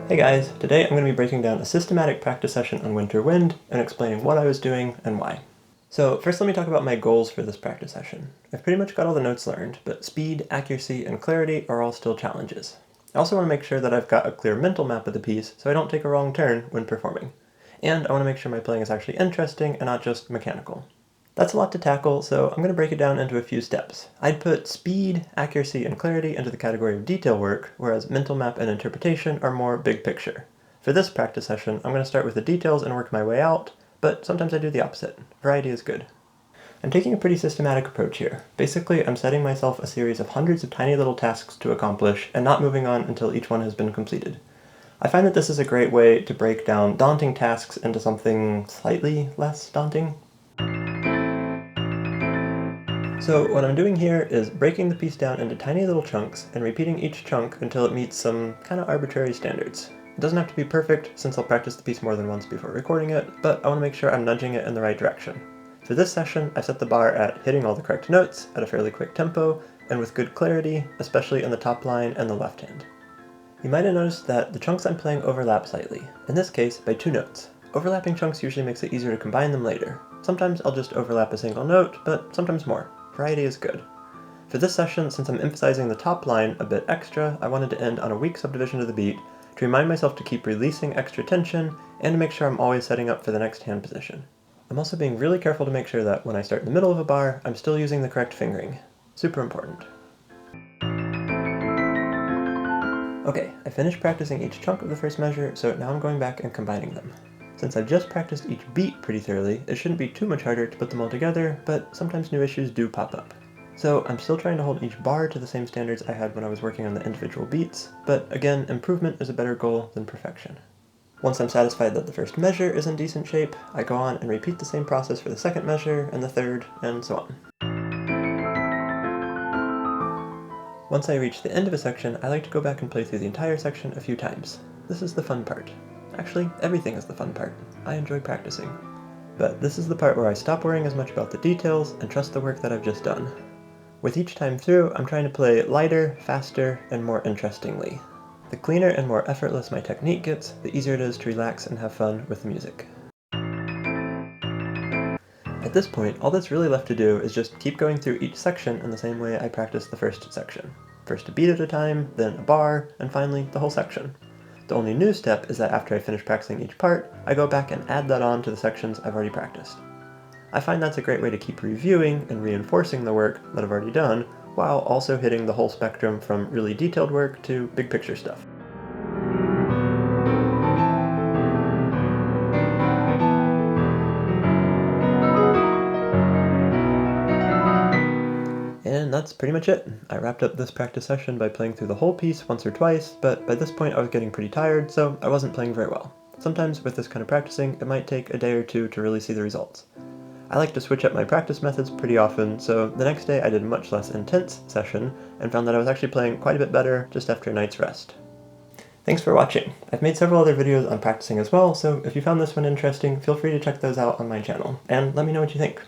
Hey guys, today I'm going to be breaking down a systematic practice session on winter wind and explaining what I was doing and why. So first let me talk about my goals for this practice session. I've pretty much got all the notes learned, but speed, accuracy, and clarity are all still challenges. I also want to make sure that I've got a clear mental map of the piece so I don't take a wrong turn when performing. And I want to make sure my playing is actually interesting and not just mechanical. That's a lot to tackle, so I'm going to break it down into a few steps. I'd put speed, accuracy, and clarity into the category of detail work, whereas mental map and interpretation are more big picture. For this practice session, I'm going to start with the details and work my way out, but sometimes I do the opposite. Variety is good. I'm taking a pretty systematic approach here. Basically, I'm setting myself a series of hundreds of tiny little tasks to accomplish and not moving on until each one has been completed. I find that this is a great way to break down daunting tasks into something slightly less daunting. So what I'm doing here is breaking the piece down into tiny little chunks and repeating each chunk until it meets some kind of arbitrary standards. It doesn't have to be perfect since I'll practice the piece more than once before recording it, but I want to make sure I'm nudging it in the right direction. For this session, I set the bar at hitting all the correct notes at a fairly quick tempo and with good clarity, especially in the top line and the left hand. You might have noticed that the chunks I'm playing overlap slightly, in this case by 2 notes. Overlapping chunks usually makes it easier to combine them later. Sometimes I'll just overlap a single note, but sometimes more. Variety is good. For this session, since I'm emphasizing the top line a bit extra, I wanted to end on a weak subdivision of the beat to remind myself to keep releasing extra tension and to make sure I'm always setting up for the next hand position. I'm also being really careful to make sure that when I start in the middle of a bar, I'm still using the correct fingering. Super important. Okay, I finished practicing each chunk of the first measure, so now I'm going back and combining them. Since I've just practiced each beat pretty thoroughly, it shouldn't be too much harder to put them all together, but sometimes new issues do pop up. So I'm still trying to hold each bar to the same standards I had when I was working on the individual beats, but again, improvement is a better goal than perfection. Once I'm satisfied that the first measure is in decent shape, I go on and repeat the same process for the second measure, and the third, and so on. Once I reach the end of a section, I like to go back and play through the entire section a few times. This is the fun part. Actually, everything is the fun part. I enjoy practicing. But this is the part where I stop worrying as much about the details and trust the work that I've just done. With each time through, I'm trying to play lighter, faster, and more interestingly. The cleaner and more effortless my technique gets, the easier it is to relax and have fun with the music. At this point, all that's really left to do is just keep going through each section in the same way I practiced the first section. First a beat at a time, then a bar, and finally the whole section. The only new step is that after I finish practicing each part, I go back and add that on to the sections I've already practiced. I find that's a great way to keep reviewing and reinforcing the work that I've already done, while also hitting the whole spectrum from really detailed work to big picture stuff. And that's pretty much it. I wrapped up this practice session by playing through the whole piece once or twice, but by this point I was getting pretty tired, so I wasn't playing very well. Sometimes with this kind of practicing, it might take a day or two to really see the results. I like to switch up my practice methods pretty often, so the next day I did a much less intense session and found that I was actually playing quite a bit better just after a night's rest. Thanks for watching. I've made several other videos on practicing as well, so if you found this one interesting, feel free to check those out on my channel, and let me know what you think.